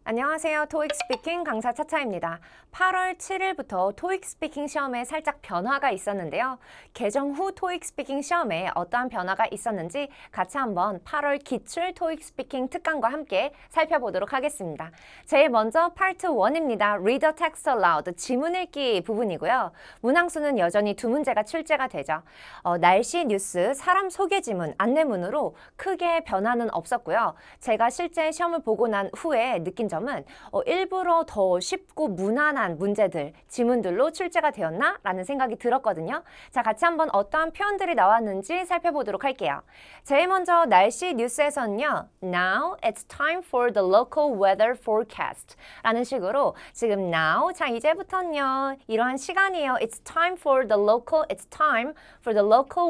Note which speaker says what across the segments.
Speaker 1: 안녕하세요. 토익 스피킹 강사 차차입니다. 8월 7일부터 토익 스피킹 시험에 살짝 변화가 있었는데요. 개정 후 토익 스피킹 시험에 어떠한 변화가 있었는지 같이 한번 8월 기출 토익 스피킹 특강과 함께 살펴보도록 하겠습니다. 제일 먼저 파트 1입니다. Read the text aloud, 지문 읽기 부분이고요. 문항수는 여전히 두 문제가 출제가 되죠. 날씨 뉴스, 사람 소개 지문, 안내문으로 크게 변화는 없었고요. 제가 실제 시험을 보고 난 후에 느낀 점은 일부러 더 쉽고 무난한 문제들, 지문들로 출제가 되었나? 라는 생각이 들었거든요. 자, 같이 한번 어떠한 표현들이 나왔는지 살펴보도록 할게요. 제일 먼저 날씨 뉴스에서는요. Now it's time for the local weather forecast 라는 식으로 지금 now, 자 이제부터는요. 이러한 시간이에요. It's time for the local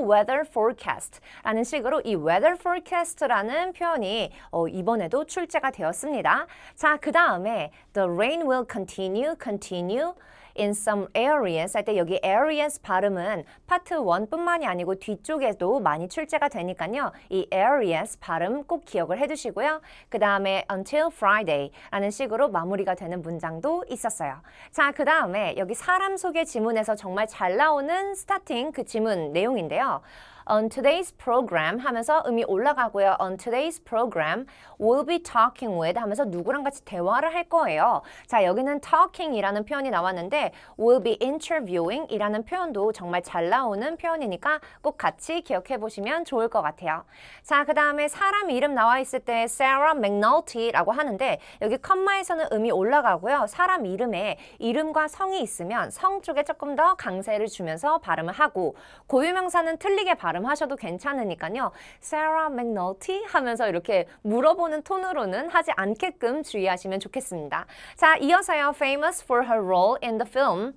Speaker 1: weather forecast 라는 식으로 이 weather forecast라는 표현이 이번에도 출제가 되었습니다. 자, 그 다음에 the rain will continue in some areas 할 때 여기 areas 발음은 파트 1뿐만이 아니고 뒤쪽에도 많이 출제가 되니까요. 이 areas 발음 꼭 기억을 해두시고요. 그 다음에 until Friday 라는 식으로 마무리가 되는 문장도 있었어요. 자, 그 다음에 여기 사람 소개 지문에서 정말 잘 나오는 스타팅 그 지문 내용인데요. On today's program 하면서 음이 올라가고요. On today's program, we'll be talking with 하면서 누구랑 같이 대화를 할 거예요. 자, 여기는 talking이라는 표현이 나왔는데 we'll be interviewing 이라는 표현도 정말 잘 나오는 표현이니까 꼭 같이 기억해 보시면 좋을 것 같아요. 자, 그 다음에 사람 이름 나와 있을 때 Sarah McNulty라고 하는데 여기 컴마에서는 음이 올라가고요. 사람 이름에 이름과 성이 있으면 성 쪽에 조금 더 강세를 주면서 발음을 하고 고유명사는 틀리게 발음하셔도 괜찮으니까요. Sarah McNulty 하면서 이렇게 물어보는 톤으로는 하지 않게끔 주의하시면 좋겠습니다. 자, 이어서요. Famous for her role in the film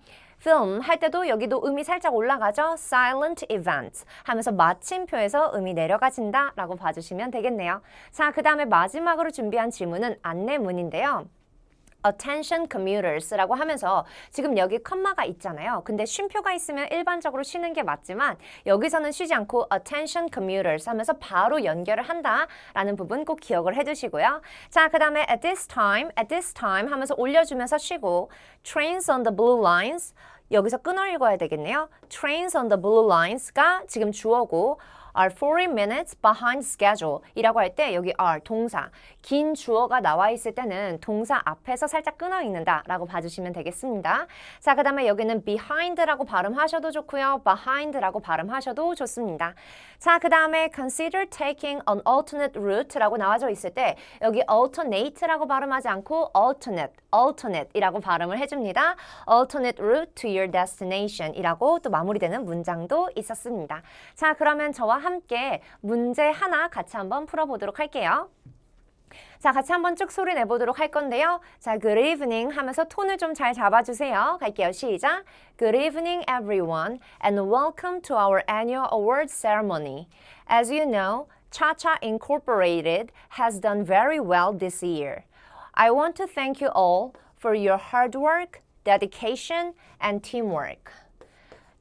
Speaker 1: 할 때도 여기도 음이 살짝 올라가죠. Silent event 하면서 마침표에서 음이 내려가진다 라고 봐주시면 되겠네요. 자, 그 다음에 마지막으로 준비한 질문은 안내문인데요. Attention commuters라고 하면서 지금 여기 컴마가 있잖아요. 근데 쉼표가 있으면 일반적으로 쉬는 게 맞지만 여기서는 쉬지 않고 attention commuters 하면서 바로 연결을 한다라는 부분 꼭 기억을 해두시고요. 자, 그 다음에 at this time 하면서 올려주면서 쉬고 trains on the blue lines 여기서 끊어 읽어야 되겠네요. Trains on the blue lines가 지금 주어고 are 40 minutes behind schedule 이라고 할 때 여기 are 동사 긴 주어가 나와 있을 때는 동사 앞에서 살짝 끊어 읽는다 라고 봐주시면 되겠습니다. 자, 그 다음에 여기는 behind라고 발음하셔도 좋고요. behind라고 발음하셔도 좋습니다. 자, 그 다음에 consider taking an alternate route라고 나와져 있을 때 여기 alternate라고 발음하지 않고 alternate 이라고 발음을 해줍니다. alternate route to your destination 이라고 또 마무리되는 문장도 있었습니다. 자, 그러면 저와 함께 문제 하나 같이 한번 풀어보도록 할게요. 자, 같이 한번 쭉 소리 내보도록 할 건데요. 자, good evening 하면서 톤을 좀 잘 잡아주세요. 갈게요. 시작. Good evening, everyone, and welcome to our annual awards ceremony. As you know, Cha-Cha Incorporated has done very well this year. I want to thank you all for your hard work, dedication, and teamwork.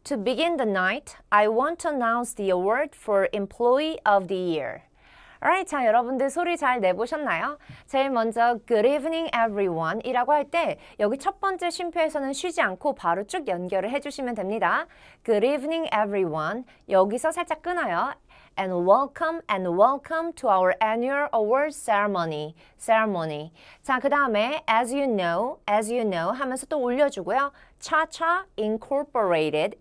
Speaker 1: To begin the night, I want to announce the award for Employee of the Year. Alright, 자, 여러분들 소리 잘 내보셨나요? 제일 먼저 Good evening everyone 이라고 할 때 여기 첫 번째 쉼표에서는 쉬지 않고 바로 쭉 연결을 해주시면 됩니다. Good evening everyone 여기서 살짝 끊어요. And welcome to our annual awards ceremony. 자, 그 다음에 as you know 하면서 또 올려주고요. Cha-Cha Incorporated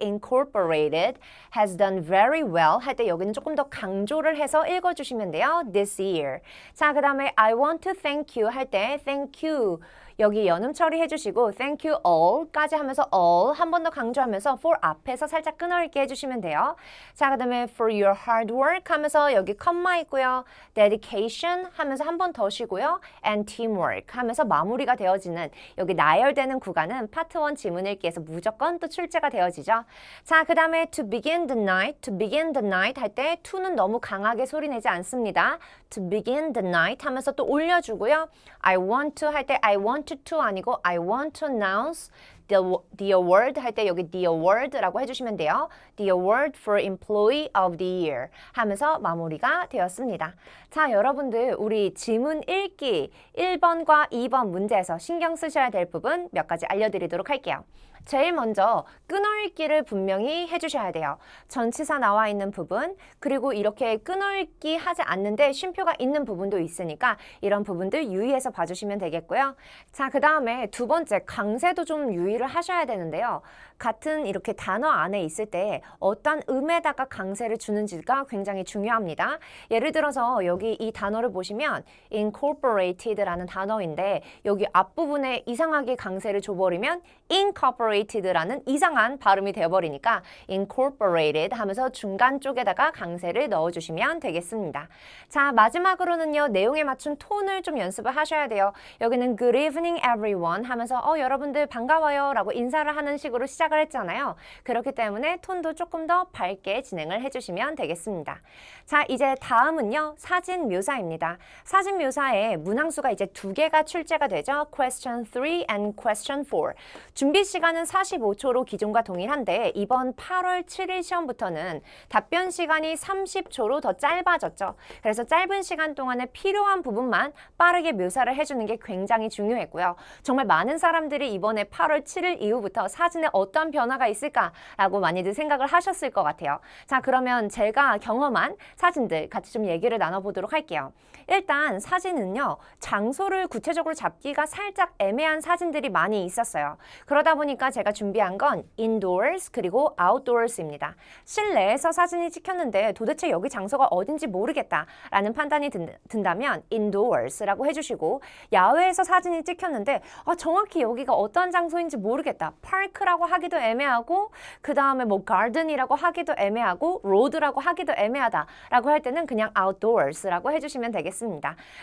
Speaker 1: has done very well 할 때 여기는 조금 더 강조를 해서 읽어주시면 돼요. This year. 자, 그 다음에 I want to thank you 할 때 thank you 여기 연음 처리해주시고 thank you all까지 하면서 all 한 번 더 강조하면서 for 앞에서 살짝 끊어 읽게 해주시면 돼요. 자, 그 다음에 for your hard work 하면서 여기 컴마 있고요. dedication 하면서 한 번 더 쉬고요. and teamwork 하면서 마무리가 되어지는 여기 나열되는 구간은 파트 1 지문 읽기에서 무조건 또 출제가 되어지죠. 자, 그 다음에 to begin the night 할 때 to는 너무 강하게 소리내지 않습니다. to begin the night 하면서 또 올려주고요. I want to 할 때 I want to 아니고 I want to announce the award 할 때 여기 the award라고 해주시면 돼요. The award for employee of the year 하면서 마무리가 되었습니다. 자, 여러분들 우리 지문 읽기 1번과 2번 문제에서 신경 쓰셔야 될 부분 몇 가지 알려드리도록 할게요. 제일 먼저 끊어읽기를 분명히 해주셔야 돼요. 전치사 나와 있는 부분, 그리고 이렇게 끊어읽기 하지 않는데 쉼표가 있는 부분도 있으니까 이런 부분들 유의해서 봐주시면 되겠고요. 자, 그 다음에 두 번째, 강세도 좀 유의를 하셔야 되는데요. 같은 이렇게 단어 안에 있을 때 어떤 음에다가 강세를 주는지가 굉장히 중요합니다. 예를 들어서 여기 이 단어를 보시면 incorporated라는 단어인데 여기 앞부분에 이상하게 강세를 줘버리면 incorporated라는 이상한 발음이 되어버리니까 incorporated 하면서 중간 쪽에다가 강세를 넣어주시면 되겠습니다. 자, 마지막으로는요. 내용에 맞춘 톤을 좀 연습을 하셔야 돼요. 여기는 good evening everyone 하면서 여러분들 반가워요 라고 인사를 하는 식으로 시작을 했잖아요. 그렇기 때문에 톤도 조금 더 밝게 진행을 해주시면 되겠습니다. 자, 이제 다음은요. 사진 묘사입니다. 사진 묘사에 문항수가 이제 두 개가 출제가 되죠. question 3 and question 4. 준비 시간은 45초로 기존과 동일한데 이번 8월 7일 시험부터는 답변 시간이 30초로 더 짧아졌죠. 그래서 짧은 시간 동안에 필요한 부분만 빠르게 묘사를 해주는 게 굉장히 중요했고요. 정말 많은 사람들이 이번에 8월 7일 이후부터 사진에 어떤 변화가 있을까라고 많이들 생각을 하셨을 것 같아요. 자, 그러면 제가 경험한 사진들 같이 좀 얘기를 나눠보도록 할게요. 일단 사진은요. 장소를 구체적으로 잡기가 살짝 애매한 사진들이 많이 있었어요. 그러다 보니까 제가 준비한 건 indoors 그리고 outdoors입니다. 실내에서 사진이 찍혔는데 도대체 여기 장소가 어딘지 모르겠다라는 판단이 든다면 indoors라고 해주시고 야외에서 사진이 찍혔는데 정확히 여기가 어떤 장소인지 모르겠다. park라고 하기도 애매하고 그 다음에 뭐 garden이라고 하기도 애매하고 road라고 하기도 애매하다라고 할 때는 그냥 outdoors라고 해주시면 되겠습니다.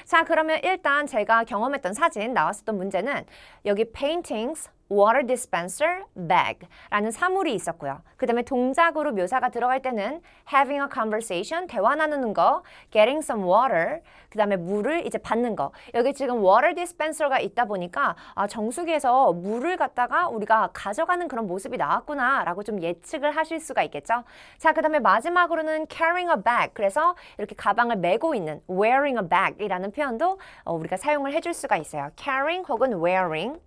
Speaker 1: 자, 그러면 일단 제가 경험했던 사진 나왔었던 문제는 여기 paintings water dispenser bag 라는 사물이 있었고요. 그 다음에 동작으로 묘사가 들어갈 때는 having a conversation, 대화 나누는 거, getting some water, 그 다음에 물을 이제 받는 거. 여기 지금 water dispenser가 있다 보니까 정수기에서 물을 갖다가 우리가 가져가는 그런 모습이 나왔구나 라고 좀 예측을 하실 수가 있겠죠. 자, 그 다음에 마지막으로는 carrying a bag, 그래서 이렇게 가방을 메고 있는 wearing a bag 이라는 표현도 우리가 사용을 해줄 수가 있어요. carrying 혹은 wearing.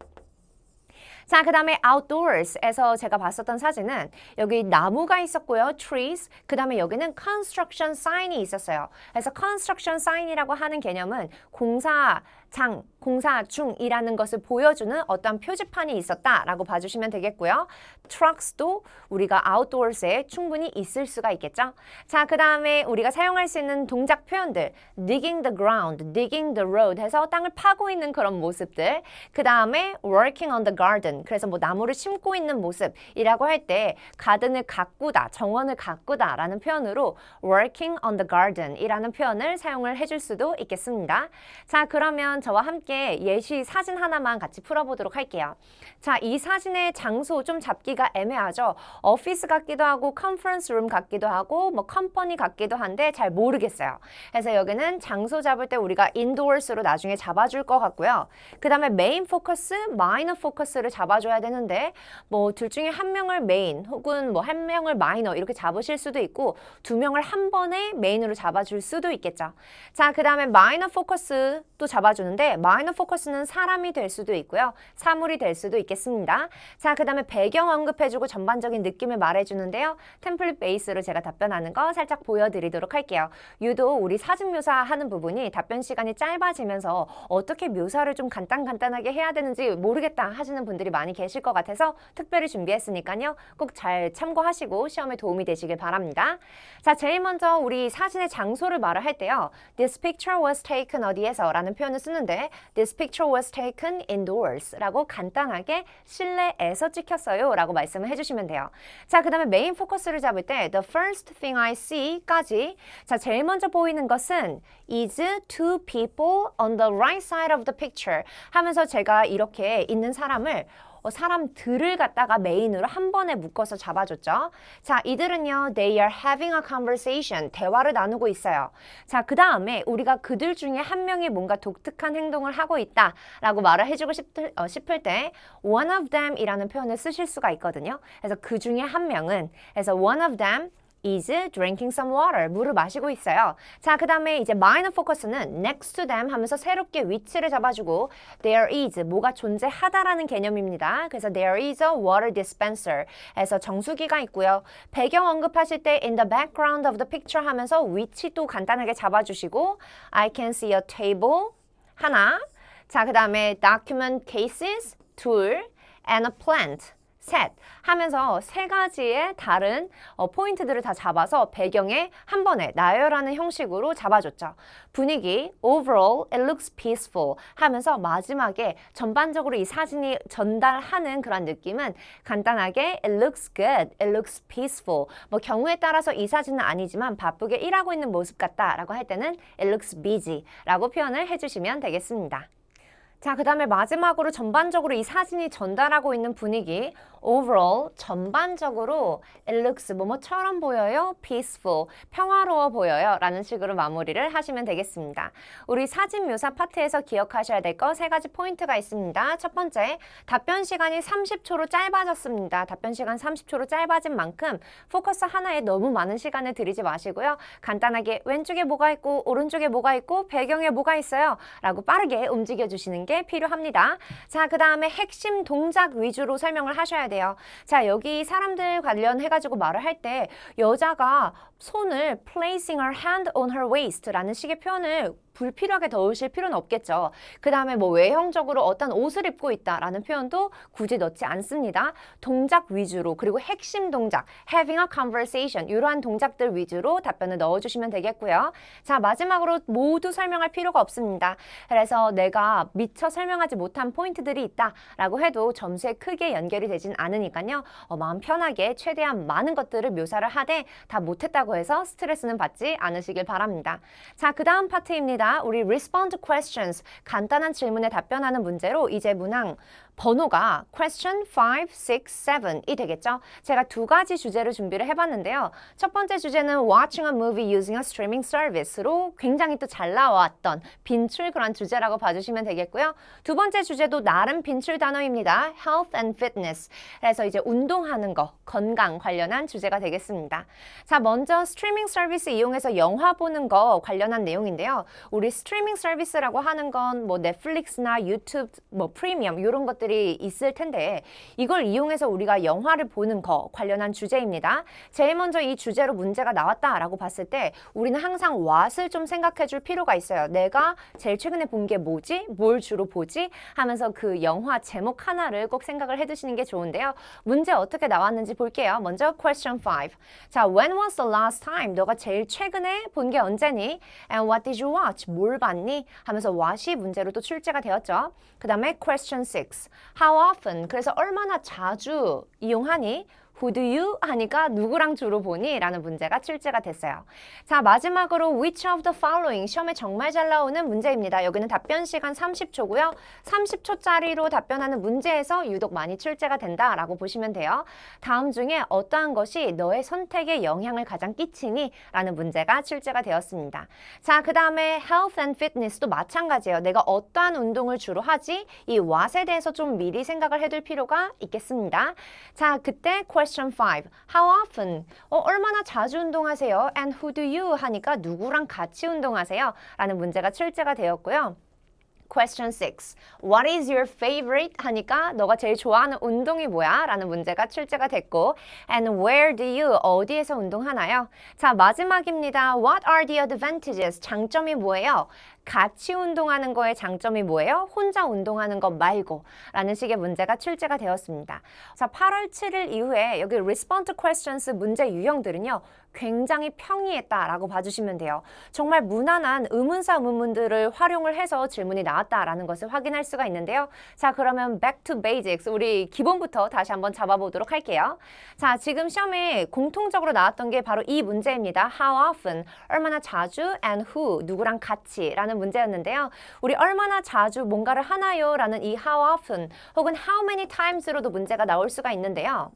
Speaker 1: 자, 그 다음에 outdoors에서 제가 봤었던 사진은 여기 나무가 있었고요. trees. 그 다음에 여기는 construction sign이 있었어요. 그래서 construction sign이라고 하는 개념은 공사 중이라는 것을 보여주는 어떤 표지판이 있었다라고 봐주시면 되겠고요. trucks도 우리가 outdoors에 충분히 있을 수가 있겠죠. 자, 그 다음에 우리가 사용할 수 있는 동작 표현들 digging the ground, digging the road 해서 땅을 파고 있는 그런 모습들. 그 다음에 working on the garden, 그래서 뭐 나무를 심고 있는 모습이라고 할 때 가든을 가꾸다, 정원을 가꾸다 라는 표현으로 working on the garden 이라는 표현을 사용을 해줄 수도 있겠습니다. 자, 그러면 저와 함께 예시 사진 하나만 같이 풀어보도록 할게요. 자, 이 사진의 장소 좀 잡기가 애매하죠. 오피스 같기도 하고 컨퍼런스 룸 같기도 하고 뭐 컴퍼니 같기도 한데 잘 모르겠어요. 그래서 여기는 장소 잡을 때 우리가 indoors로 나중에 잡아줄 것 같고요. 그 다음에 메인 포커스, 마이너 포커스를 잡아줘야 되는데 뭐 둘 중에 한 명을 메인 혹은 뭐 한 명을 마이너 이렇게 잡으실 수도 있고 두 명을 한 번에 메인으로 잡아줄 수도 있겠죠. 자, 그 다음에 마이너 포커스 또 잡아주는데 마이너 포커스는 사람이 될 수도 있고요. 사물이 될 수도 있겠습니다. 자, 그 다음에 배경 언급해주고 전반적인 느낌을 말해주는데요. 템플릿 베이스로 제가 답변하는 거 살짝 보여드리도록 할게요. 유독 우리 사진 묘사하는 부분이 답변 시간이 짧아지면서 어떻게 묘사를 좀 간단하게 해야 되는지 모르겠다 하시는 분들이 많이 계실 것 같아서 특별히 준비했으니까요. 꼭 잘 참고하시고 시험에 도움이 되시길 바랍니다. 자, 제일 먼저 우리 사진의 장소를 말을 할 때요. This picture was taken 어디에서 라는 표현을 쓰는데 This picture was taken indoors 라고 간단하게 실내에서 찍혔어요 라고 말씀을 해주시면 돼요. 자, 그 다음에 메인 포커스를 잡을 때 The first thing I see 까지 자, 제일 먼저 보이는 것은 is two people on the right side of the picture 하면서 제가 이렇게 있는 사람을 사람들을 갖다가 메인으로 한 번에 묶어서 잡아줬죠. 자, 이들은요, they are having a conversation. 대화를 나누고 있어요. 자, 그 다음에 우리가 그들 중에 한 명이 뭔가 독특한 행동을 하고 있다라고 말을 해주고 싶을 때 one of them 이라는 표현을 쓰실 수가 있거든요. 그래서 그 중에 한 명은, 그래서 one of them is drinking some water. 물을 마시고 있어요. 자, 그 다음에 이제 minor focus는 next to them 하면서 새롭게 위치를 잡아주고 there is, 뭐가 존재하다라는 개념입니다. 그래서 there is a water dispenser. 해서 정수기가 있고요. 배경 언급하실 때 in the background of the picture 하면서 위치도 간단하게 잡아주시고 I can see a table. 하나. 자, 그 다음에 document cases. 둘. and a plant. 셋 하면서 세 가지의 다른 포인트들을 다 잡아서 배경에 한 번에 나열하는 형식으로 잡아줬죠. 분위기, overall, it looks peaceful 하면서 마지막에 전반적으로 이 사진이 전달하는 그런 느낌은 간단하게 it looks good, it looks peaceful. 뭐 경우에 따라서 이 사진은 아니지만 바쁘게 일하고 있는 모습 같다라고 할 때는 it looks busy 라고 표현을 해주시면 되겠습니다. 자, 그 다음에 마지막으로 전반적으로 이 사진이 전달하고 있는 분위기 overall, 전반적으로 it looks 뭐뭐처럼 보여요, peaceful, 평화로워 보여요 라는 식으로 마무리를 하시면 되겠습니다. 우리 사진 묘사 파트에서 기억하셔야 될 거 세 가지 포인트가 있습니다. 첫 번째, 답변 시간이 30초로 짧아졌습니다. 답변 시간 30초로 짧아진 만큼 포커스 하나에 너무 많은 시간을 들이지 마시고요. 간단하게 왼쪽에 뭐가 있고 오른쪽에 뭐가 있고 배경에 뭐가 있어요 라고 빠르게 움직여 주시는 게 필요합니다. 자, 그 다음에 핵심 동작 위주로 설명을 하셔야 돼요. 자, 여기 사람들 관련해가지고 말을 할 때 여자가 손을 placing her hand on her waist 라는 식의 표현을 불필요하게 넣으실 필요는 없겠죠. 그 다음에 뭐 외형적으로 어떤 옷을 입고 있다라는 표현도 굳이 넣지 않습니다. 동작 위주로 그리고 핵심 동작, having a conversation 이러한 동작들 위주로 답변을 넣어주시면 되겠고요. 자, 마지막으로 모두 설명할 필요가 없습니다. 그래서 내가 미처 설명하지 못한 포인트들이 있다라고 해도 점수에 크게 연결이 되진 않으니까요. 마음 편하게 최대한 많은 것들을 묘사를 하되 다 못했다고 해서 스트레스는 받지 않으시길 바랍니다. 자, 그 다음 파트입니다. 우리 respond to questions, 간단한 질문에 답변하는 문제로 이제 문항 번호가 question 5, 6, 7이 되겠죠. 제가 두 가지 주제를 준비를 해봤는데요. 첫 번째 주제는 watching a movie using a streaming service로 굉장히 또 잘 나왔던 빈출 그런 주제라고 봐주시면 되겠고요. 두 번째 주제도 나름 빈출 단어입니다. health and fitness. 그래서 이제 운동하는 거, 건강 관련한 주제가 되겠습니다. 자, 먼저 스트리밍 서비스 이용해서 영화 보는 거 관련한 내용인데요. 우리 스트리밍 서비스라고 하는 건 뭐 넷플릭스나 유튜브, 뭐 프리미엄 이런 것들이 있을 텐데 이걸 이용해서 우리가 영화를 보는 거 관련한 주제입니다. 제일 먼저 이 주제로 문제가 나왔다라고 봤을 때 우리는 항상 what을 좀 생각해 줄 필요가 있어요. 내가 제일 최근에 본 게 뭐지? 뭘 주로 보지? 하면서 그 영화 제목 하나를 꼭 생각을 해두시는 게 좋은데요. 문제 어떻게 나왔는지 볼게요. 먼저 question 5. 자, when was the last time? 너가 제일 최근에 본 게 언제니? And what did you watch? 뭘 봤니? 하면서 what이 문제로 또 출제가 되었죠. 그 다음에 question 6. How often? 그래서 얼마나 자주 이용하니? Who do you? 하니까 누구랑 주로 보니? 라는 문제가 출제가 됐어요. 자, 마지막으로 which of the following? 시험에 정말 잘 나오는 문제입니다. 여기는 답변 시간 30초고요. 30초짜리로 답변하는 문제에서 유독 많이 출제가 된다라고 보시면 돼요. 다음 중에 어떠한 것이 너의 선택에 영향을 가장 끼치니? 라는 문제가 출제가 되었습니다. 자, 그 다음에 health and fitness도 마찬가지예요. 내가 어떠한 운동을 주로 하지? 이 what에 대해서 좀 미리 생각을 해둘 필요가 있겠습니다. 자, 그때 question 5. How often? 얼마나 자주 운동하세요? And who do you? 하니까 누구랑 같이 운동하세요? 라는 문제가 출제가 되었고요. Question 6. What is your favorite? 하니까 너가 제일 좋아하는 운동이 뭐야? 라는 문제가 출제가 됐고 And where do you? 어디에서 운동하나요? 자, 마지막입니다. What are the advantages? 장점이 뭐예요? 같이 운동하는 거의 장점이 뭐예요? 혼자 운동하는 것 말고 라는 식의 문제가 출제가 되었습니다. 자, 8월 7일 이후에 여기 respond to questions 문제 유형들은요. 굉장히 평이했다라고 봐주시면 돼요. 정말 무난한 의문사 의문문들을 활용을 해서 질문이 나왔다라는 것을 확인할 수가 있는데요. 자, 그러면 back to basics. 우리 기본부터 다시 한번 잡아보도록 할게요. 자, 지금 시험에 공통적으로 나왔던 게 바로 이 문제입니다. How often? 얼마나 자주? And who? 누구랑 같이? 라는 라는 문제였는데요. 우리 얼마나 자주 뭔가를 하나요? 라는 이 how often 혹은 how many times로도 문제가 나올 수가 있는데요.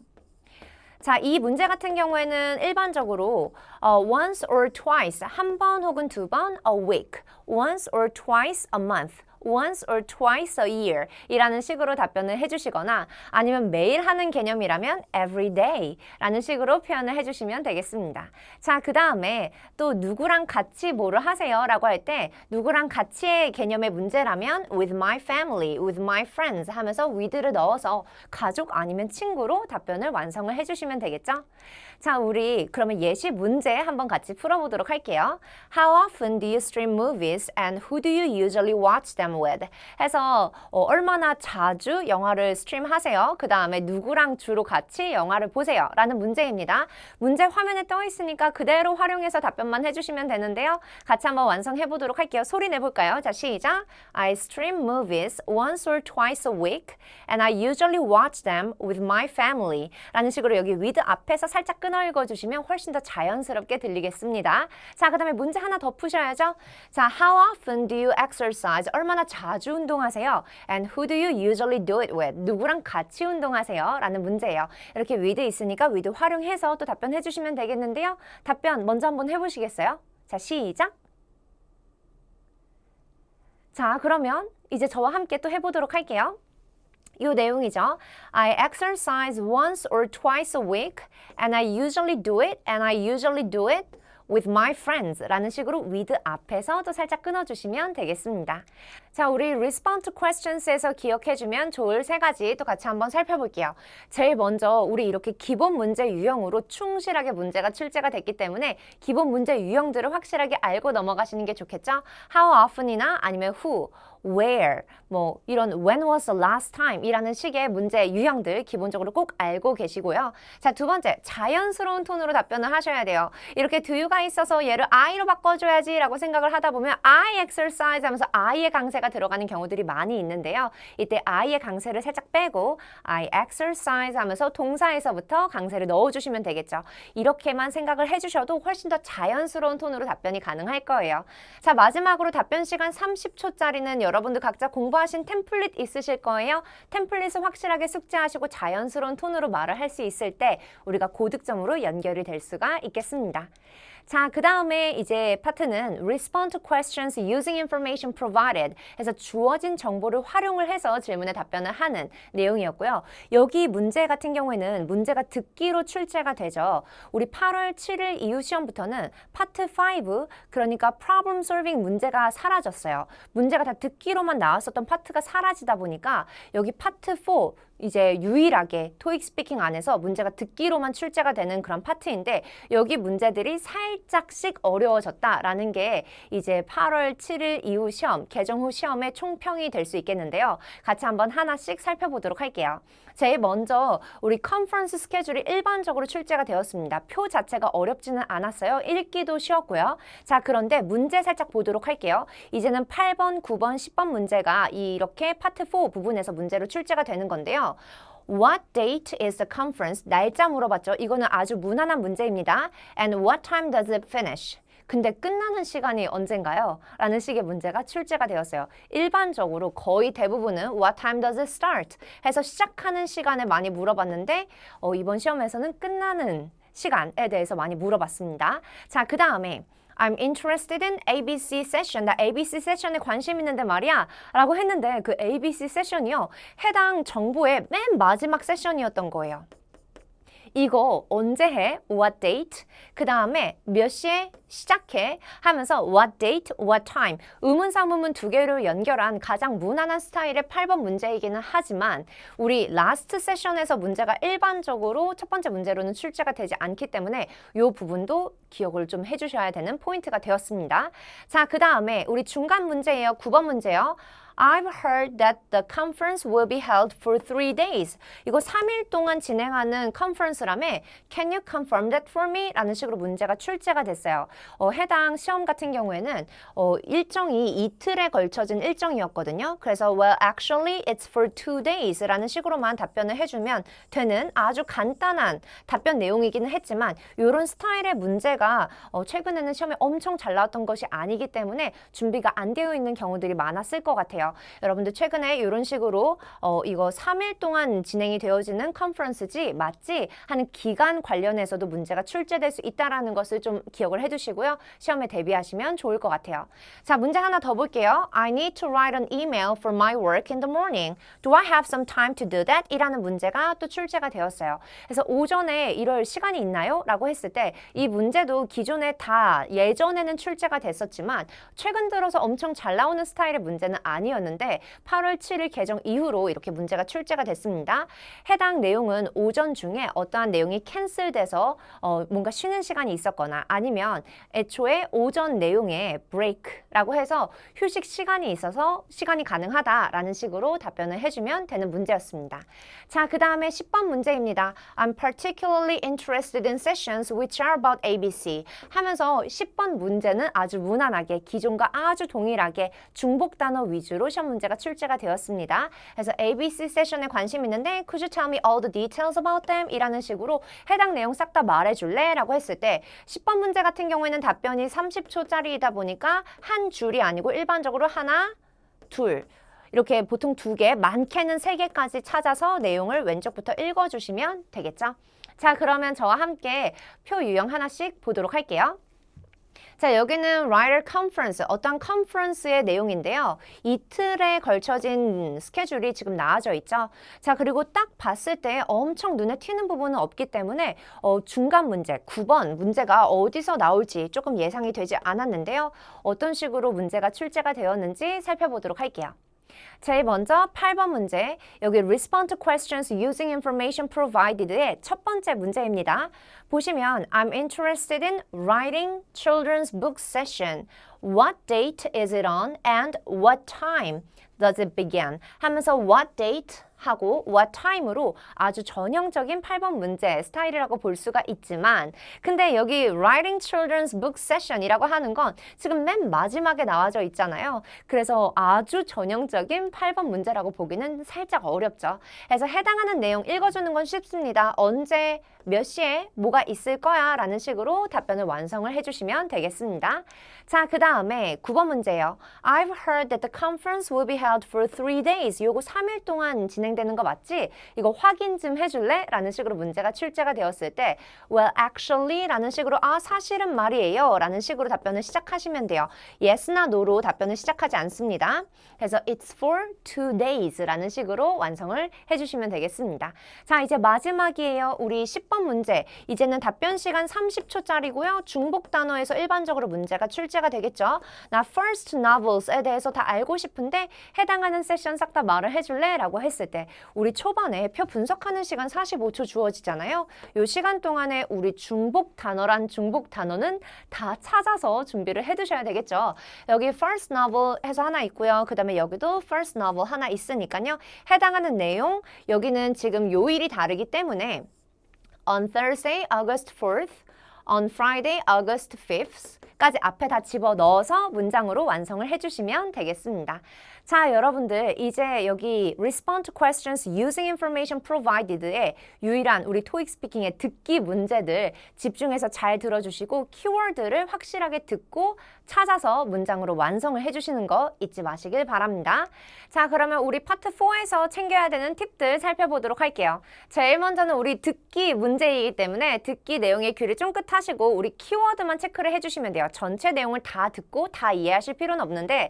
Speaker 1: 자, 이 문제 같은 경우에는 일반적으로 once or twice, 한 번 혹은 두 번, a week, once or twice a month, once or twice a year 이라는 식으로 답변을 해주시거나 아니면 매일 하는 개념이라면 every day 라는 식으로 표현을 해주시면 되겠습니다. 자, 그 다음에 또 누구랑 같이 뭐를 하세요? 라고 할 때 누구랑 같이의 개념의 문제라면 with my family, with my friends 하면서 with를 넣어서 가족 아니면 친구로 답변을 완성을 해주시면 되겠죠? 자, 우리 그러면 예시 문제 한번 같이 풀어보도록 할게요. How often do you stream movies and who do you usually watch them with? 해서 얼마나 자주 영화를 스트림하세요? 그 다음에 누구랑 주로 같이 영화를 보세요? 라는 문제입니다. 문제 화면에 떠 있으니까 그대로 활용해서 답변만 해주시면 되는데요. 같이 한번 완성해 보도록 할게요. 소리 내볼까요? 자, 시작! I stream movies once or twice a week and I usually watch them with my family 라는 식으로 여기 with 앞에서 살짝 끊어 읽어주시면 훨씬 더 자연스럽게 들리겠습니다. 자, 그 다음에 문제 하나 더 푸셔야죠. 자, how often do you exercise? 얼마나 자주 운동하세요? And who do you usually do it with? 누구랑 같이 운동하세요? 라는 문제예요. 이렇게 with 있으니까 with 활용해서 또 답변해 주시면 되겠는데요. 답변 먼저 한번 해보시겠어요? 자, 시작! 자, 그러면 이제 저와 함께 또 해보도록 할게요. 이 내용이죠. I exercise once or twice a week and I usually do it with my friends 라는 식으로 with 앞에서 또 살짝 끊어주시면 되겠습니다. 자, 우리 respond to questions에서 기억해주면 좋을 세 가지 또 같이 한번 살펴볼게요. 제일 먼저 우리 이렇게 기본 문제 유형으로 충실하게 문제가 출제가 됐기 때문에 기본 문제 유형들을 확실하게 알고 넘어가시는 게 좋겠죠? How often이나 아니면 who, where, 뭐 이런 when was the last time 이라는 식의 문제 유형들 기본적으로 꼭 알고 계시고요. 자, 두 번째, 자연스러운 톤으로 답변을 하셔야 돼요. 이렇게 do you가 있어서 얘를 I로 바꿔줘야지 라고 생각을 하다 보면 I exercise 하면서 I의 강세가 들어가는 경우들이 많이 있는데요. 이때 I의 강세를 살짝 빼고 I exercise 하면서 동사에서부터 강세를 넣어주시면 되겠죠. 이렇게만 생각을 해주셔도 훨씬 더 자연스러운 톤으로 답변이 가능할 거예요. 자, 마지막으로 답변 시간 30초짜리는 여러분들 각자 공부하신 템플릿 있으실 거예요. 템플릿을 확실하게 숙지하시고 자연스러운 톤으로 말을 할 수 있을 때 우리가 고득점으로 연결이 될 수가 있겠습니다. 자, 그 다음에 이제 파트는 respond to questions using information provided 해서 주어진 정보를 활용을 해서 질문에 답변을 하는 내용이었고요. 여기 문제 같은 경우에는 문제가 듣기로 출제가 되죠. 우리 8월 7일 이후 시험부터는 파트 5, 그러니까 problem solving 문제가 사라졌어요. 문제가 다 듣기로만 나왔었던 파트가 사라지다 보니까 여기 파트 4, 이제 유일하게 토익 스피킹 안에서 문제가 듣기로만 출제가 되는 그런 파트인데 여기 문제들이 살짝씩 어려워졌다라는 게 이제 8월 7일 이후 시험, 개정 후 시험의 총평이 될 수 있겠는데요. 같이 한번 하나씩 살펴보도록 할게요. 제일 먼저 우리 컨퍼런스 스케줄이 일반적으로 출제가 되었습니다. 표 자체가 어렵지는 않았어요. 읽기도 쉬웠고요. 자, 그런데 문제 살짝 보도록 할게요. 이제는 8번, 9번, 10번 문제가 이렇게 파트 4 부분에서 문제로 출제가 되는 건데요. What date is the conference? 날짜 물어봤죠. 이거는 아주 무난한 문제입니다. And what time does it finish? 근데 끝나는 시간이 언젠가요? 라는 식의 문제가 출제가 되었어요. 일반적으로 거의 대부분은 What time does it start? 해서 시작하는 시간을 많이 물어봤는데 이번 시험에서는 끝나는 시간에 대해서 많이 물어봤습니다. 자, 그 다음에 I'm interested in ABC session. 나 ABC 세션에 관심 있는데 말이야 라고 했는데 그 ABC 세션이요. 해당 정보의 맨 마지막 세션이었던 거예요. 이거 언제 해? What date? 그 다음에 몇 시에 시작해? 하면서 what date, what time 의문사문문 두 개를 연결한 가장 무난한 스타일의 8번 문제이기는 하지만 우리 라스트 세션에서 문제가 일반적으로 첫 번째 문제로는 출제가 되지 않기 때문에 이 부분도 기억을 좀 해주셔야 되는 포인트가 되었습니다. 자, 그 다음에 우리 중간 문제예요. 9번 문제요. I've heard that the conference will be held for 3 days. 이거 3일 동안 진행하는 컨퍼런스라며 Can you confirm that for me? 라는 식으로 문제가 출제가 됐어요. 해당 시험 같은 경우에는 일정이 이틀에 걸쳐진 일정이었거든요. 그래서 well, actually, it's for 2 days 라는 식으로만 답변을 해주면 되는 아주 간단한 답변 내용이기는 했지만 이런 스타일의 문제가 최근에는 시험에 엄청 잘 나왔던 것이 아니기 때문에 준비가 안 되어 있는 경우들이 많았을 것 같아요. 여러분들 최근에 이런 식으로 이거 3일 동안 진행이 되어지는 컨퍼런스지 맞지? 하는 기간 관련해서도 문제가 출제될 수 있다는 것을 좀 기억을 해두시고요. 시험에 대비하시면 좋을 것 같아요. 자, 문제 하나 더 볼게요. I need to write an email for my work in the morning. Do I have some time to do that? 이라는 문제가 또 출제가 되었어요. 그래서 오전에 이럴 시간이 있나요? 라고 했을 때 이 문제도 기존에 다 예전에는 출제가 됐었지만 최근 들어서 엄청 잘 나오는 스타일의 문제는 아니었는데 8월 7일 개정 이후로 이렇게 문제가 출제가 됐습니다. 해당 내용은 오전 중에 어떠한 내용이 캔슬돼서 뭔가 쉬는 시간이 있었거나 아니면 애초에 오전 내용에 break라고 해서 휴식 시간이 있어서 시간이 가능하다라는 식으로 답변을 해주면 되는 문제였습니다. 자, 그 다음에 10번 문제입니다. I'm particularly interested in sessions which are about ABC 하면서 10번 문제는 아주 무난하게 기존과 아주 동일하게 중복 단어 위주로 시험 문제가 출제가 되었습니다. 그래서 ABC 세션에 관심 있는데 Could you tell me all the details about them? 이라는 식으로 해당 내용 싹 다 말해줄래? 라고 했을 때 10번 문제 같은 경우에는 답변이 30초짜리이다 보니까 한 줄이 아니고 일반적으로 하나, 둘 이렇게 보통 2개, 많게는 3개까지 찾아서 내용을 왼쪽부터 읽어주시면 되겠죠? 자, 그러면 저와 함께 표 유형 하나씩 보도록 할게요. 자, 여기는 writer conference, 어떤 컨퍼런스의 내용인데요. 이틀에 걸쳐진 스케줄이 지금 나와져 있죠. 자, 그리고 딱 봤을 때 엄청 눈에 튀는 부분은 없기 때문에 중간 문제, 9번 문제가 어디서 나올지 조금 예상이 되지 않았는데요. 어떤 식으로 문제가 출제가 되었는지 살펴보도록 할게요. 제일 먼저 8번 문제, 여기 respond to questions using information provided의 첫 번째 문제입니다. 보시면 I'm interested in writing children's book session. What date is it on and what time does it begin? 하면서 what date 하고 what time으로 아주 전형적인 8번 문제 스타일이라고 볼 수가 있지만 근데 여기 writing children's book session이라고 하는 건 지금 맨 마지막에 나와져 있잖아요. 그래서 아주 전형적인 8번 문제라고 보기는 살짝 어렵죠. 그래서 해당하는 내용 읽어주는 건 쉽습니다. 언제, 몇 시에 뭐가 있을 거야 라는 식으로 답변을 완성을 해주시면 되겠습니다. 자, 그 다음에 9번 문제예요. I've heard that the conference will be held for 3 days. 요거 3일 동안 진행되는 거 맞지? 이거 확인 좀 해줄래? 라는 식으로 문제가 출제가 되었을 때 Well, actually 라는 식으로 사실은 말이에요 라는 식으로 답변을 시작하시면 돼요. Yes나 No로 답변을 시작하지 않습니다. 그래서 It's for 2 days 라는 식으로 완성을 해주시면 되겠습니다. 자, 이제 마지막이에요. 우리 10번 문제. 이제는 답변 시간 30초짜리고요. 중복 단어에서 일반적으로 문제가 출제가 되겠죠. 나 first novels에 대해서 다 알고 싶은데 해당하는 세션 싹 다 말을 해줄래? 라고 했을 때 우리 초반에 표 분석하는 시간 45초 주어지잖아요. 이 시간 동안에 우리 중복 단어란 중복 단어는 다 찾아서 준비를 해두셔야 되겠죠. 여기 first novel 해서 하나 있고요. 그 다음에 여기도 first novel 하나 있으니까요. 해당하는 내용, 여기는 지금 요일이 다르기 때문에 on Thursday, August 4th, on Friday, August 5th 까지 앞에 다 집어넣어서 문장으로 완성을 해주시면 되겠습니다. 자, 여러분들 이제 여기 respond to questions using information provided의 유일한 우리 토익 스피킹의 듣기 문제들 집중해서 잘 들어주시고 키워드를 확실하게 듣고 찾아서 문장으로 완성을 해주시는 거 잊지 마시길 바랍니다. 자, 그러면 우리 파트 4에서 챙겨야 되는 팁들 살펴보도록 할게요. 제일 먼저는 우리 듣기 문제이기 때문에 듣기 내용에 귀를 쫑긋하시고 우리 키워드만 체크를 해주시면 돼요. 전체 내용을 다 듣고 다 이해하실 필요는 없는데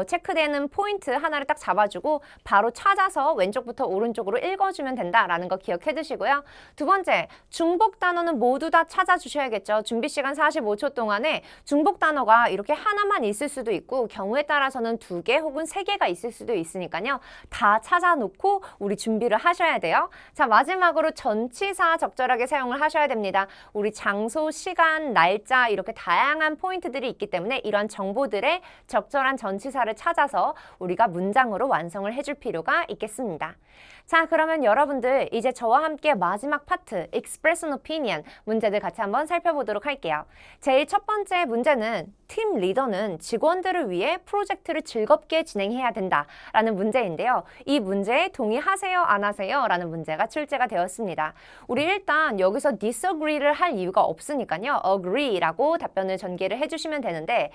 Speaker 1: 체크되는 포인트 하나를 딱 잡아주고 바로 찾아서 왼쪽부터 오른쪽으로 읽어주면 된다라는 거 기억해 두시고요. 두 번째, 중복 단어는 모두 다 찾아주셔야겠죠. 준비 시간 45초 동안에 중복 단어가 이렇게 하나만 있을 수도 있고 경우에 따라서는 2개 혹은 3개가 있을 수도 있으니까요. 다 찾아놓고 우리 준비를 하셔야 돼요. 자, 마지막으로 전치사 적절하게 사용을 하셔야 됩니다. 우리 장소 장소, 시간, 날짜 이렇게 다양한 포인트들이 있기 때문에 이런 정보들의 적절한 전치사를 찾아서 우리가 문장으로 완성을 해줄 필요가 있겠습니다. 자, 그러면 여러분들 이제 저와 함께 마지막 파트 Express an Opinion 문제들 같이 한번 살펴보도록 할게요. 제일 첫 번째 문제는 팀 리더는 직원들을 위해 프로젝트를 즐겁게 진행해야 된다라는 문제인데요. 이 문제에 동의하세요, 안 하세요? 라는 문제가 출제가 되었습니다. 우리 일단 여기서 disagree를 할 이유가 없으니까요. agree라고 답변을 전개를 해주시면 되는데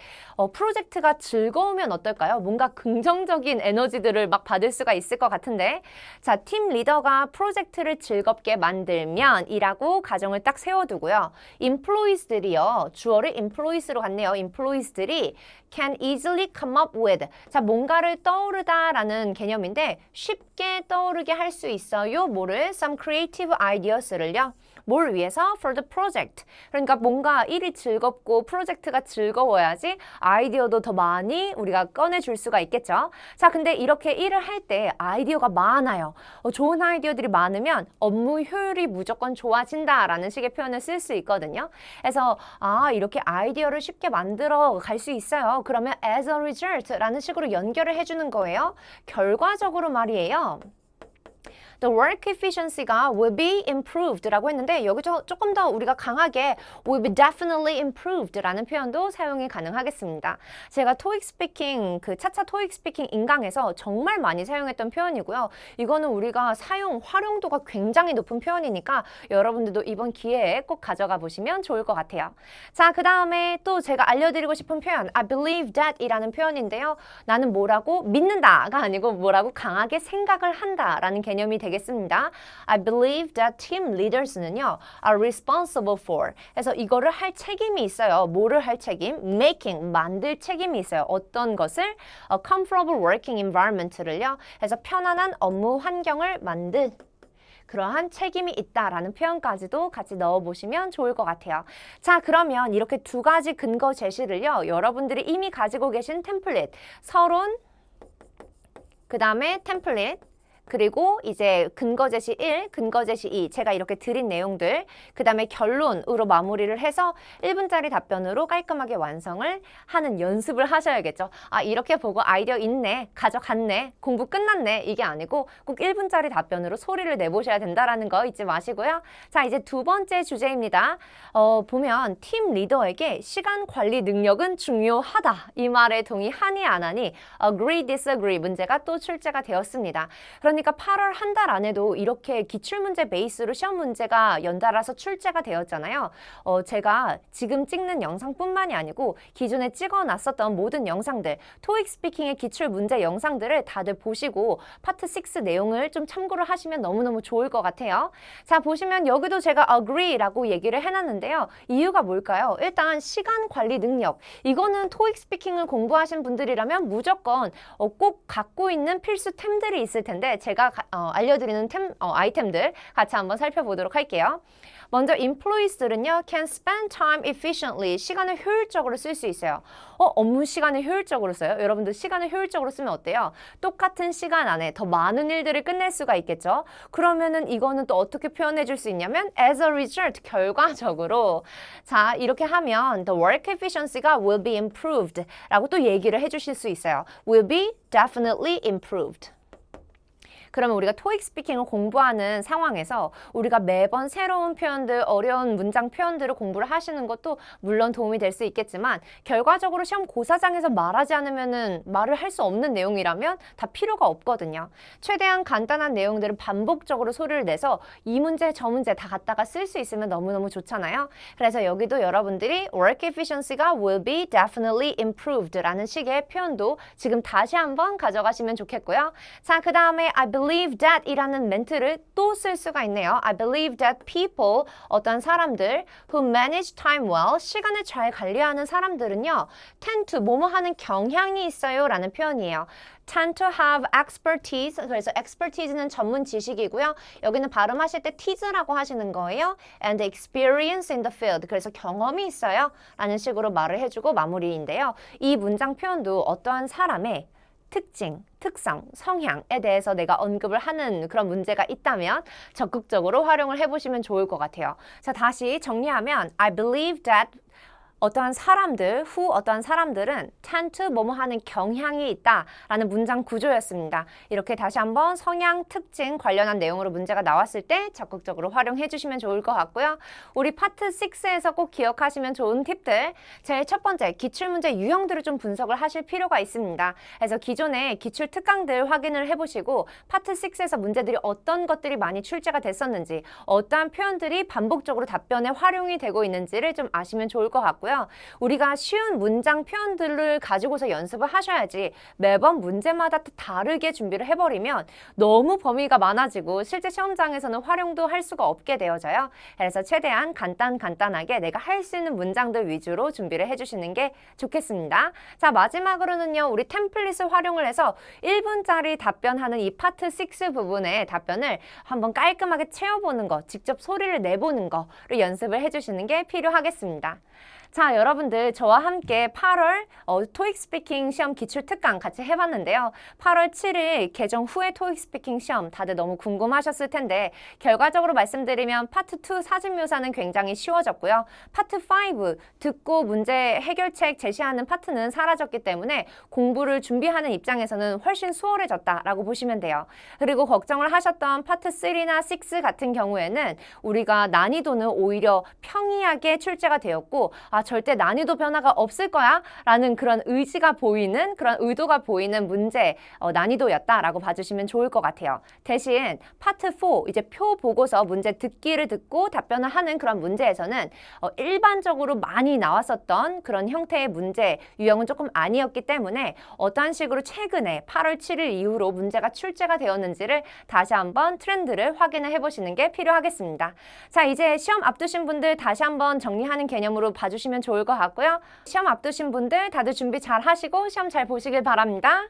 Speaker 1: 프로젝트가 즐거우면 어떨까요? 뭔가 긍정적인 에너지들을 막 받을 수가 있을 것 같은데 자, 팀 리더가 프로젝트를 즐겁게 만들면 이라고 가정을 딱 세워두고요. employees들이요. 주어를 employees로 갔네요. employees들이 can easily come up with. 자, 뭔가를 떠오르다라는 개념인데 쉽게 떠오르게 할 수 있어요. 뭐를? some creative ideas를요. 뭘 위해서? For the project. 그러니까 뭔가 일이 즐겁고 프로젝트가 즐거워야지 아이디어도 더 많이 우리가 꺼내줄 수가 있겠죠. 자, 근데 이렇게 일을 할 때 아이디어가 많아요. 좋은 아이디어들이 많으면 업무 효율이 무조건 좋아진다라는 식의 표현을 쓸 수 있거든요. 그래서 이렇게 아이디어를 쉽게 만들어 갈 수 있어요. 그러면 as a result라는 식으로 연결을 해주는 거예요. 결과적으로 말이에요. The work efficiency가 will be improved라고 했는데 여기서 조금 더 우리가 강하게 will be definitely improved라는 표현도 사용이 가능하겠습니다. 제가 토익 스피킹 차차 토익 스피킹 인강에서 정말 많이 사용했던 표현이고요. 이거는 우리가 활용도가 굉장히 높은 표현이니까 여러분들도 이번 기회에 꼭 가져가 보시면 좋을 것 같아요. 자, 그 다음에 또 제가 알려드리고 싶은 표현 I believe that 이라는 표현인데요. 나는 뭐라고 믿는다가 아니고 뭐라고 강하게 생각을 한다라는 개념이 되겠습니다. I believe that team leaders는요 are responsible for. 그래서 이거를 할 책임이 있어요. 뭐를 할 책임? Making, 만들 책임이 있어요. 어떤 것을? A comfortable working environment를요. 그래서 편안한 업무 환경을 만든 그러한 책임이 있다라는 표현까지도 같이 넣어보시면 좋을 것 같아요. 자, 그러면 이렇게 두 가지 근거 제시를요. 여러분들이 이미 가지고 계신 템플릿, 서론, 그 다음에 템플릿, 그리고 이제 근거 제시 1, 근거 제시 2 제가 이렇게 드린 내용들 그 다음에 결론으로 마무리를 해서 1분짜리 답변으로 깔끔하게 완성을 하는 연습을 하셔야겠죠. 이렇게 보고 아이디어 있네, 가져갔네, 공부 끝났네 이게 아니고 꼭 1분짜리 답변으로 소리를 내보셔야 된다라는 거 잊지 마시고요. 자, 이제 두 번째 주제입니다. 보면 팀 리더에게 시간 관리 능력은 중요하다. 이 말에 동의하니 안 하니 agree, disagree 문제가 또 출제가 되었습니다. 그러니까 8월 한 달 안에도 이렇게 기출문제 베이스로 시험 문제가 연달아서 출제가 되었잖아요. 제가 지금 찍는 영상뿐만이 아니고 기존에 찍어놨었던 모든 영상들, 토익 스피킹의 기출문제 영상들을 다들 보시고 파트 6 내용을 좀 참고를 하시면 너무너무 좋을 것 같아요. 자, 보시면 여기도 제가 agree라고 얘기를 해놨는데요. 이유가 뭘까요? 일단 시간 관리 능력. 이거는 토익 스피킹을 공부하신 분들이라면 무조건 꼭 갖고 있는 필수템들이 있을 텐데 제가 알려드리는 아이템들 같이 한번 살펴보도록 할게요. 먼저 employees들은요 can spend time efficiently 시간을 효율적으로 쓸 수 있어요. 업무 시간을 효율적으로 써요? 여러분들 시간을 효율적으로 쓰면 어때요? 똑같은 시간 안에 더 많은 일들을 끝낼 수가 있겠죠. 그러면은 이거는 또 어떻게 표현해 줄 수 있냐면 as a result 결과적으로 자 이렇게 하면 the work efficiency가 will be improved 라고 또 얘기를 해 주실 수 있어요. will be definitely improved. 그러면 우리가 토익 스피킹을 공부하는 상황에서 우리가 매번 새로운 표현들, 어려운 문장 표현들을 공부를 하시는 것도 물론 도움이 될 수 있겠지만 결과적으로 시험 고사장에서 말하지 않으면은 말을 할 수 없는 내용이라면 다 필요가 없거든요. 최대한 간단한 내용들은 반복적으로 소리를 내서 이 문제, 저 문제 다 갖다가 쓸 수 있으면 너무너무 좋잖아요. 그래서 여기도 여러분들이 work efficiency가 will be definitely improved 라는 식의 표현도 지금 다시 한번 가져가시면 좋겠고요. 자, 그 다음에 I believe that 이라는 멘트를 또 쓸 수가 있네요. I believe that people, 어떤 사람들 who manage time well, 시간을 잘 관리하는 사람들은요 tend to, 뭐뭐 하는 경향이 있어요 라는 표현이에요. tend to have expertise, 그래서 expertise는 전문 지식이고요. 여기는 발음하실 때 tease라고 하시는 거예요. and experience in the field, 그래서 경험이 있어요 라는 식으로 말을 해주고 마무리인데요. 이 문장 표현도 어떠한 사람의 특징, 특성, 성향에 대해서 내가 언급을 하는 그런 문제가 있다면 적극적으로 활용을 해보시면 좋을 것 같아요. 자, 다시 정리하면 I believe that 어떠한 사람들, 어떠한 사람들은 tend to 뭐뭐 하는 경향이 있다라는 문장 구조였습니다. 이렇게 다시 한번 성향, 특징 관련한 내용으로 문제가 나왔을 때 적극적으로 활용해 주시면 좋을 것 같고요. 우리 파트 6에서 꼭 기억하시면 좋은 팁들, 제일 첫 번째, 기출문제 유형들을 좀 분석을 하실 필요가 있습니다. 그래서 기존의 기출 특강들 확인을 해보시고 파트 6에서 문제들이 어떤 것들이 많이 출제가 됐었는지, 어떠한 표현들이 반복적으로 답변에 활용이 되고 있는지를 좀 아시면 좋을 것 같고요. 우리가 쉬운 문장 표현들을 가지고서 연습을 하셔야지 매번 문제마다 다르게 준비를 해버리면 너무 범위가 많아지고 실제 시험장에서는 활용도 할 수가 없게 되어져요. 그래서 최대한 간단하게 내가 할 수 있는 문장들 위주로 준비를 해주시는 게 좋겠습니다. 자, 마지막으로는요. 우리 템플릿을 활용을 해서 1분짜리 답변하는 이 파트 6 부분의 답변을 한번 깔끔하게 채워보는 거, 직접 소리를 내보는 거를 연습을 해주시는 게 필요하겠습니다. 자, 여러분들 저와 함께 8월 토익 스피킹 시험 기출 특강 같이 해봤는데요. 8월 7일 개정 후에 토익 스피킹 시험 다들 너무 궁금하셨을 텐데 결과적으로 말씀드리면 파트 2 사진 묘사는 굉장히 쉬워졌고요. 파트 5 듣고 문제 해결책 제시하는 파트는 사라졌기 때문에 공부를 준비하는 입장에서는 훨씬 수월해졌다라고 보시면 돼요. 그리고 걱정을 하셨던 파트 3나 6 같은 경우에는 우리가 난이도는 오히려 평이하게 출제가 되었고 절대 난이도 변화가 없을 거야 라는 그런 의지가 보이는 그런 의도가 보이는 문제 난이도였다라고 봐주시면 좋을 것 같아요. 대신 파트 4 이제 표 보고서 문제 듣기를 듣고 답변을 하는 그런 문제에서는 일반적으로 많이 나왔었던 그런 형태의 문제 유형은 조금 아니었기 때문에 어떠한 식으로 최근에 8월 7일 이후로 문제가 출제가 되었는지를 다시 한번 트렌드를 확인을 해보시는 게 필요하겠습니다. 자, 이제 시험 앞두신 분들 다시 한번 정리하는 개념으로 봐주시면 좋을 것 같고요. 시험 앞두신 분들 다들 준비 잘 하시고 시험 잘 보시길 바랍니다.